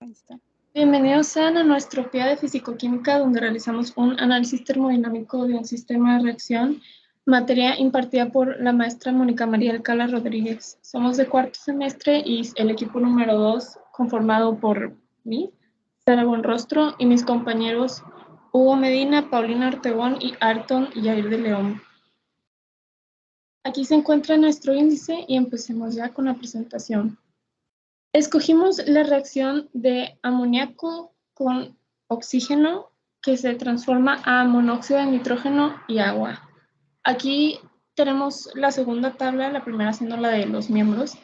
Ahí está. Bienvenidos sean a nuestro PIA de Fisicoquímica, donde realizamos un análisis termodinámico de un sistema de reacción, materia impartida por la maestra Mónica María Alcala Rodríguez. Somos de cuarto semestre y el equipo número 2, conformado por mí, Sara Buenrostro, y mis compañeros Hugo Medina, Paulina Ortegón y Arton Yair de León. Aquí se encuentra nuestro índice y empecemos ya con la presentación. Escogimos la reacción de amoníaco con oxígeno que se transforma a monóxido de nitrógeno y agua. Aquí tenemos la segunda tabla, la primera siendo la de los miembros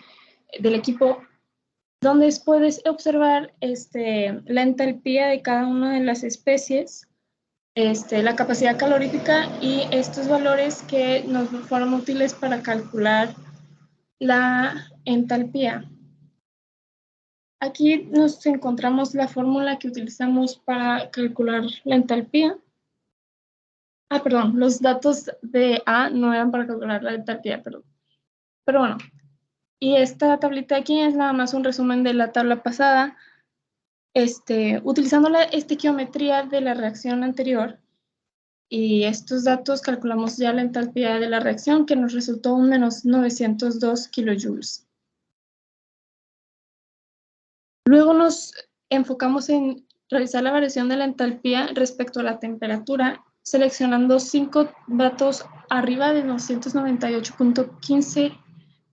del equipo, donde puedes observar la entalpía de cada una de las especies, la capacidad calorífica y estos valores que nos fueron útiles para calcular la entalpía. Aquí nos encontramos la fórmula que utilizamos para calcular la entalpía. Perdón, los datos de A no eran para calcular la entalpía, perdón. Pero bueno, y esta tablita aquí es nada más un resumen de la tabla pasada, utilizando la estequiometría de la reacción anterior. Y estos datos calculamos ya la entalpía de la reacción, que nos resultó un menos 902 kilojoules. Luego nos enfocamos en realizar la variación de la entalpía respecto a la temperatura, seleccionando 5 datos arriba de 298.15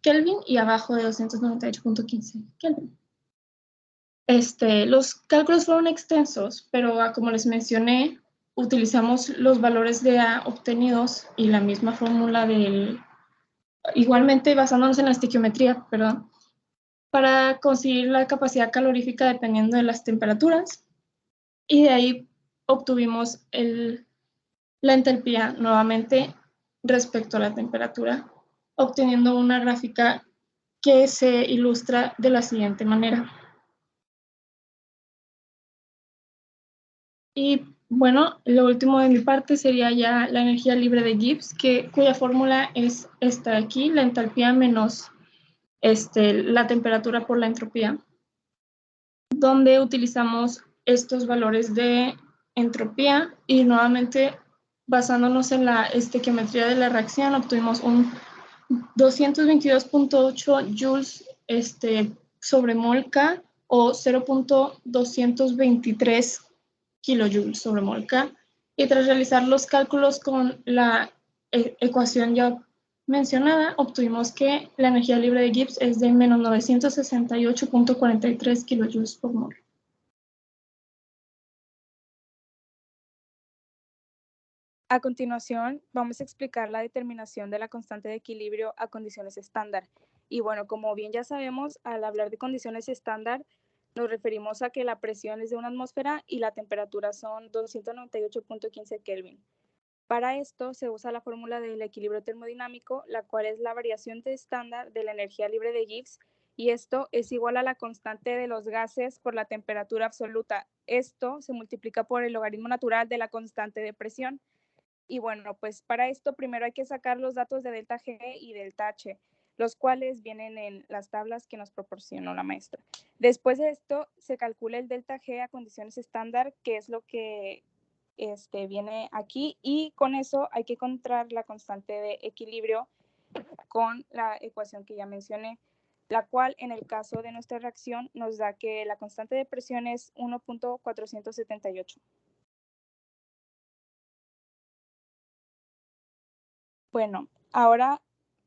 Kelvin y abajo de 298.15 Kelvin. Los cálculos fueron extensos, pero como les mencioné, utilizamos los valores de A obtenidos y la misma fórmula igualmente basándonos en la estequiometría, perdón, para conseguir la capacidad calorífica dependiendo de las temperaturas, y de ahí obtuvimos la entalpía nuevamente respecto a la temperatura, obteniendo una gráfica que se ilustra de la siguiente manera. Y bueno, lo último de mi parte sería ya la energía libre de Gibbs, cuya fórmula es esta de aquí, la entalpía menos la temperatura por la entropía, donde utilizamos estos valores de entropía y nuevamente basándonos en la estequiometría de la reacción obtuvimos un 222.8 joules sobre mol K o 0.223 kilojoules sobre mol K, y tras realizar los cálculos con la ecuación ya mencionada, obtuvimos que la energía libre de Gibbs es de menos 968.43 kilojoules por mol. A continuación, vamos a explicar la determinación de la constante de equilibrio a condiciones estándar. Y bueno, como bien ya sabemos, al hablar de condiciones estándar, nos referimos a que la presión es de una atmósfera y la temperatura son 298.15 Kelvin. Para esto se usa la fórmula del equilibrio termodinámico, la cual es la variación de estándar de la energía libre de Gibbs, y esto es igual a la constante de los gases por la temperatura absoluta. Esto se multiplica por el logaritmo natural de la constante de presión. Y bueno, pues para esto primero hay que sacar los datos de delta G y delta H, los cuales vienen en las tablas que nos proporcionó la maestra. Después de esto se calcula el delta G a condiciones estándar, que es lo que viene aquí, y con eso hay que encontrar la constante de equilibrio con la ecuación que ya mencioné, la cual en el caso de nuestra reacción nos da que la constante de presión es 1.478. Bueno, ahora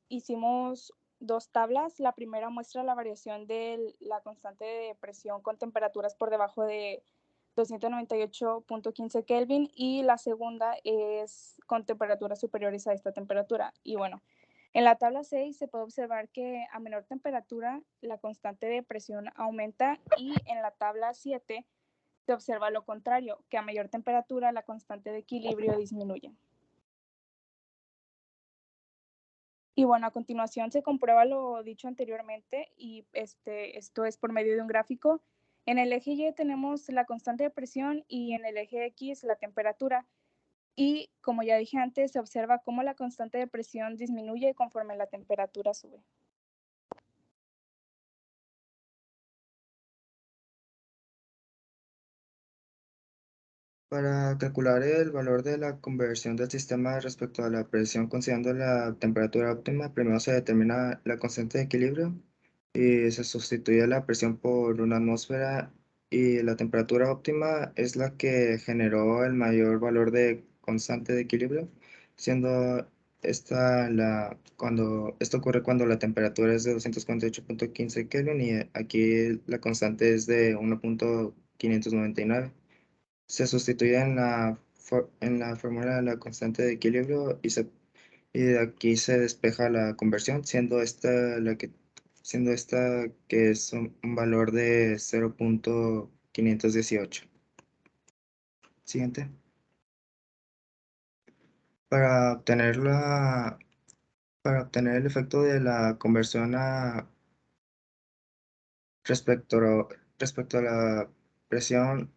hicimos dos tablas. La primera muestra la variación de la constante de presión con temperaturas por debajo de 298.15 Kelvin y la segunda es con temperaturas superiores a esta temperatura. Y bueno, en la tabla 6 se puede observar que a menor temperatura la constante de presión aumenta, y en la tabla 7 se observa lo contrario, que a mayor temperatura la constante de equilibrio disminuye. Y bueno, a continuación se comprueba lo dicho anteriormente, y esto es por medio de un gráfico. En el eje Y tenemos la constante de presión y en el eje X la temperatura. Y como ya dije antes, se observa cómo la constante de presión disminuye conforme la temperatura sube. Para calcular el valor de la conversión del sistema respecto a la presión considerando la temperatura óptima, primero se determina la constante de equilibrio y se sustituye la presión por una atmósfera y la temperatura óptima es la que generó el mayor valor de constante de equilibrio, siendo esto ocurre cuando la temperatura es de 248,15 Kelvin y aquí la constante es de 1,599. Se sustituye en la fórmula de la constante de equilibrio y de aquí se despeja la conversión, siendo esta que es un valor de 0,518. Siguiente. Para obtener para obtener el efecto de la conversión respecto respecto a la presión,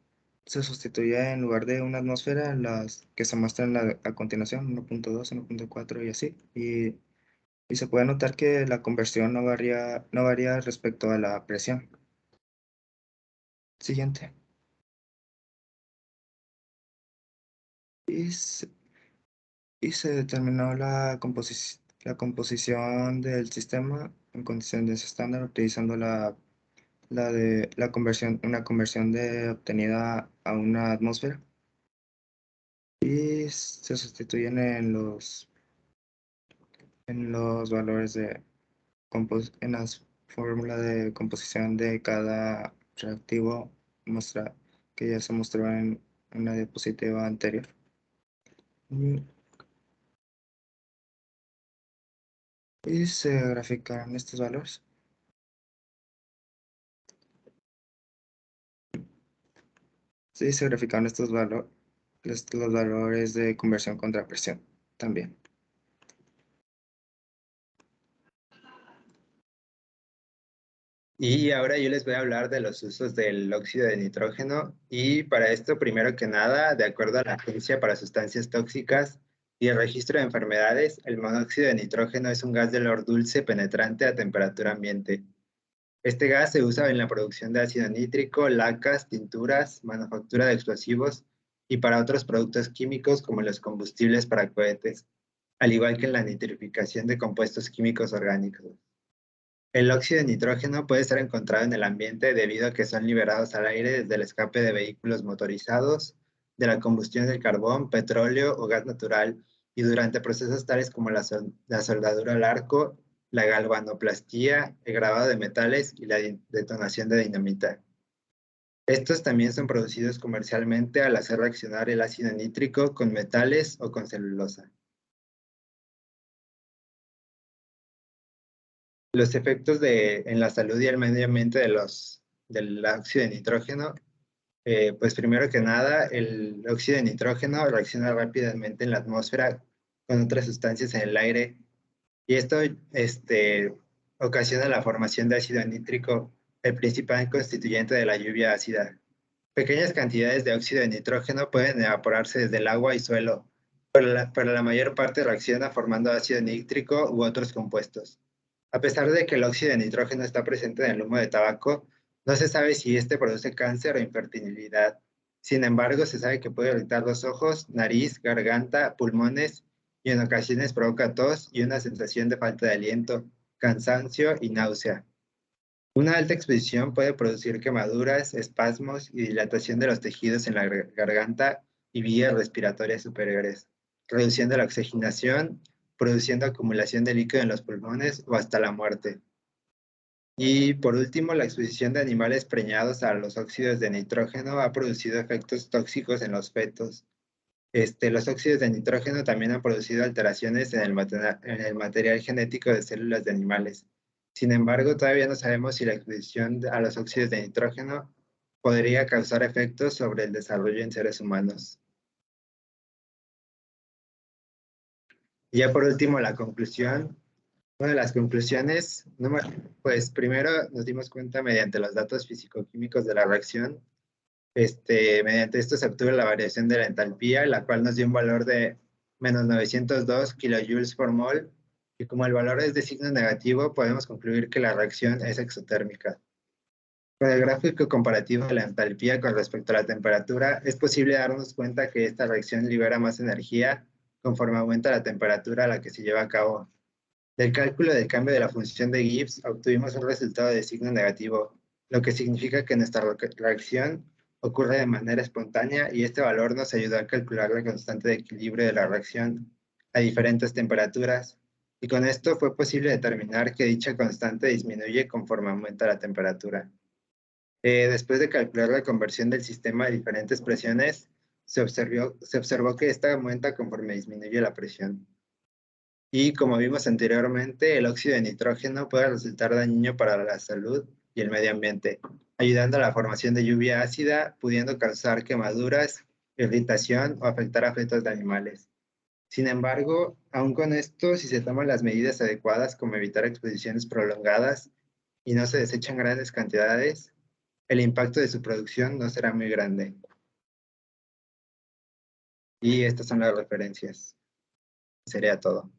se sustituye en lugar de una atmósfera las que se muestran a continuación, 1,2, 1,4 y así. Y se puede notar que la conversión no varía respecto a la presión. Siguiente. Y se, y se determinó la composición del sistema en condiciones estándar utilizando una conversión obtenida a una atmósfera. Y se sustituyen en los valores en las fórmulas de composición de cada reactivo que ya se mostró en una diapositiva anterior. Mm, Y se graficaron estos valores. Sí, se graficaron los valores de conversión contra presión también. Y ahora yo les voy a hablar de los usos del óxido de nitrógeno y para esto, primero que nada, de acuerdo a la Agencia para Sustancias Tóxicas y el Registro de Enfermedades, el monóxido de nitrógeno es un gas de olor dulce penetrante a temperatura ambiente. Este gas se usa en la producción de ácido nítrico, lacas, tinturas, manufactura de explosivos y para otros productos químicos como los combustibles para cohetes, al igual que en la nitrificación de compuestos químicos orgánicos. El óxido de nitrógeno puede ser encontrado en el ambiente debido a que son liberados al aire desde el escape de vehículos motorizados, de la combustión del carbón, petróleo o gas natural y durante procesos tales como la soldadura al arco, la galvanoplastía, el grabado de metales y la detonación de dinamita. Estos también son producidos comercialmente al hacer reaccionar el ácido nítrico con metales o con celulosa. Los efectos en la salud y el medio ambiente del óxido de nitrógeno, pues primero que nada, el óxido de nitrógeno reacciona rápidamente en la atmósfera con otras sustancias en el aire y esto ocasiona la formación de ácido nítrico, el principal constituyente de la lluvia ácida. Pequeñas cantidades de óxido de nitrógeno pueden evaporarse desde el agua y suelo, pero la mayor parte reacciona formando ácido nítrico u otros compuestos. A pesar de que el óxido de nitrógeno está presente en el humo de tabaco, no se sabe si este produce cáncer o infertilidad. Sin embargo, se sabe que puede irritar los ojos, nariz, garganta, pulmones y en ocasiones provoca tos y una sensación de falta de aliento, cansancio y náusea. Una alta exposición puede producir quemaduras, espasmos y dilatación de los tejidos en la garganta y vías respiratorias superiores, reduciendo la oxigenación, produciendo acumulación de líquido en los pulmones o hasta la muerte. Y por último, la exposición de animales preñados a los óxidos de nitrógeno ha producido efectos tóxicos en los fetos. Los óxidos de nitrógeno también han producido alteraciones en el material genético de células de animales. Sin embargo, todavía no sabemos si la exposición a los óxidos de nitrógeno podría causar efectos sobre el desarrollo en seres humanos. Y ya por último, la conclusión. Una de las conclusiones, pues primero nos dimos cuenta mediante los datos físico-químicos de la reacción. Mediante esto se obtuvo la variación de la entalpía, la cual nos dio un valor de menos 902 kilojoules por mol, y como el valor es de signo negativo, podemos concluir que la reacción es exotérmica. Con el gráfico comparativo de la entalpía con respecto a la temperatura, es posible darnos cuenta que esta reacción libera más energía conforme aumenta la temperatura a la que se lleva a cabo. Del cálculo del cambio de la función de Gibbs obtuvimos un resultado de signo negativo, lo que significa que nuestra reacción ocurre de manera espontánea y este valor nos ayudó a calcular la constante de equilibrio de la reacción a diferentes temperaturas. Y con esto fue posible determinar que dicha constante disminuye conforme aumenta la temperatura. Después de calcular la conversión del sistema a diferentes presiones, se observó que esta aumenta conforme disminuye la presión. Y como vimos anteriormente, el óxido de nitrógeno puede resultar dañino para la salud y el medio ambiente, ayudando a la formación de lluvia ácida, pudiendo causar quemaduras, irritación o afectar a fetos de animales. Sin embargo, aún con esto, si se toman las medidas adecuadas como evitar exposiciones prolongadas y no se desechan grandes cantidades, el impacto de su producción no será muy grande. Y estas son las referencias. Sería todo.